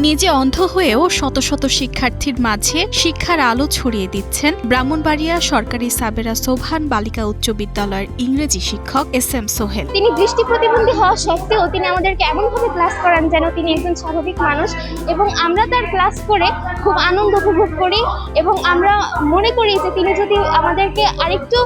নিজে অন্ধ হয়েও শত শত শিক্ষার্থীর মাঝে শিক্ষার আলো ছড়িয়ে দিচ্ছেন ব্রাহ্মণবাড়িয়া সরকারি সাবেরা সোবহান বালিকা উচ্চ বিদ্যালয়ের ইংরেজি শিক্ষক SM সোহেল। তিনি দৃষ্টি প্রতিবন্ধী হওয়া সত্ত্বেও তিনি আমাদেরকে এমনভাবে ক্লাস করান যেন তিনি একজন স্বাভাবিক মানুষ, এবং আমরা তার ক্লাস করে খুব আনন্দ উপভোগ করি এবং আমরা মনে করি যে তিনি যদি আমাদেরকে আরেকটু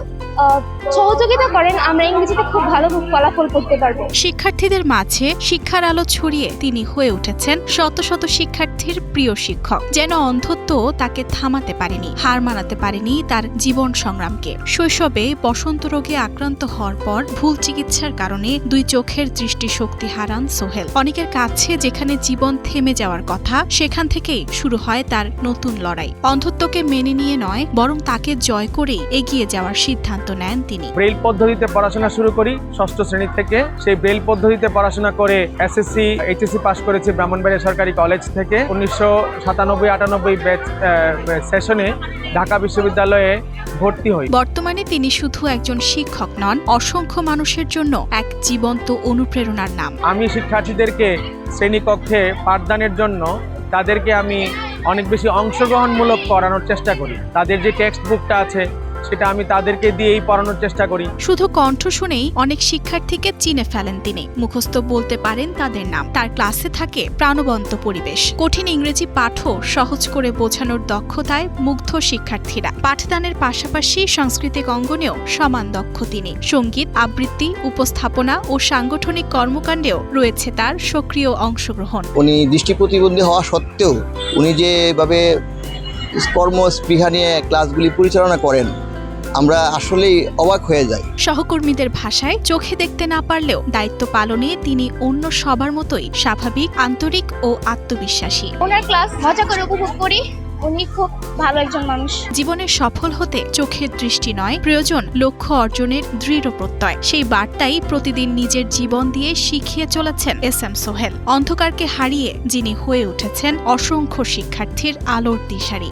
সহযোগিতা করেন আমরা ইংরেজিতে খুব ভালো ফলাফল করতে পারবো। শিক্ষার্থীদের মাঝে শিক্ষার আলো ছড়িয়ে তিনি হয়ে উঠেছেন শত শত শিক্ষার্থীর প্রিয় শিক্ষক। যেন অন্ধত্ব তাকে থামাতে পারেনি, হার মানাতে পারেনি তার জীবন সংগ্রামকে। শৈশবে বসন্ত রোগে আক্রান্ত হওয়ার পর ভুল চিকিৎসার কারণে দুই চোখের দৃষ্টিশক্তি হারান সোহেল। অনেকের কাছে যেখানে জীবন থেমে যাওয়ার কথা, সেখান থেকেই শুরু হয় তার নতুন লড়াই। অন্ধত্বকে মেনে নিয়ে নয়, বরং তাকে জয় করেই এগিয়ে যাওয়ার সিদ্ধান্ত নেন তিনি। ব্রেইল পদ্ধতিতে পড়াশোনা শুরু করি ষষ্ঠ শ্রেণী থেকে। সেই ব্রেইল পদ্ধতিতে পড়াশোনা করে SSC HSC পাশ করেছি ব্রাহ্মণবাড়িয়া সরকারি কলেজ থেকে। 1997-98 ব্যাচ সেশনে ঢাকা বিশ্ববিদ্যালয়ে ভর্তি হই। বর্তমানে তিনি শুধু একজন শিক্ষক নন, অসংখ্য মানুষের জন্য এক জীবন্ত অনুপ্রেরণার নাম। আমি শিক্ষার্থীদেরকে শ্রেণীকক্ষে পাঠদানের জন্য তাদেরকে আমি অনেক বেশি অংশগ্রহণমূলক করানোর চেষ্টা করি। তাদের যে টেক্সট বুকটা আছে সেটা আমি তাদেরকে দিয়েই পড়ানোর চেষ্টা করি। শুধু কণ্ঠ শুনেই অনেক শিক্ষার্থীকে চিনে ফেলেন তিনি। মুখস্থ বলতে পারেন তাদের নাম। তার ক্লাসে থাকে প্রাণবন্ত পরিবেশ। কঠিন ইংরেজি পাঠও সহজ করে বোঝানোর দক্ষতায় মুগ্ধ শিক্ষার্থীরা। পাঠদানের পাশাপাশি সাংস্কৃতিক অঙ্গনেও সমান দক্ষ তিনি। সঙ্গীত, আবৃত্তি, উপস্থাপনা ও সাংগঠনিক কর্মকাণ্ডেও রয়েছে তার সক্রিয় অংশগ্রহণ। উনি দৃষ্টি প্রতিবন্ধী হওয়া সত্ত্বেও উনি যেভাবে কর্মস্পৃহা নিয়ে ক্লাসগুলি পরিচালনা করেন, আমরা আসলেই অবাক হয়ে যাই। সহকর্মীদের ভাষায়, চোখে দেখতে না পারলেও দায়িত্ব পালনে তিনি অন্য সবার মতোই স্বাভাবিক, আন্তরিক ও আত্মবিশ্বাসী। ওনার ক্লাস মজা করে উপভোগ করি। উনি খুব ভালো একজন মানুষ। জীবনে সফল হতে চোখের দৃষ্টি নয়, প্রয়োজন লক্ষ্য অর্জনের দৃঢ় প্রত্যয়। সেই বার্তাই প্রতিদিন নিজের জীবন দিয়ে শিখিয়ে চলেছেন SM সোহেল। অন্ধকারকে হারিয়ে যিনি হয়ে উঠেছেন অসংখ্য শিক্ষার্থীর আলোর দিশারি।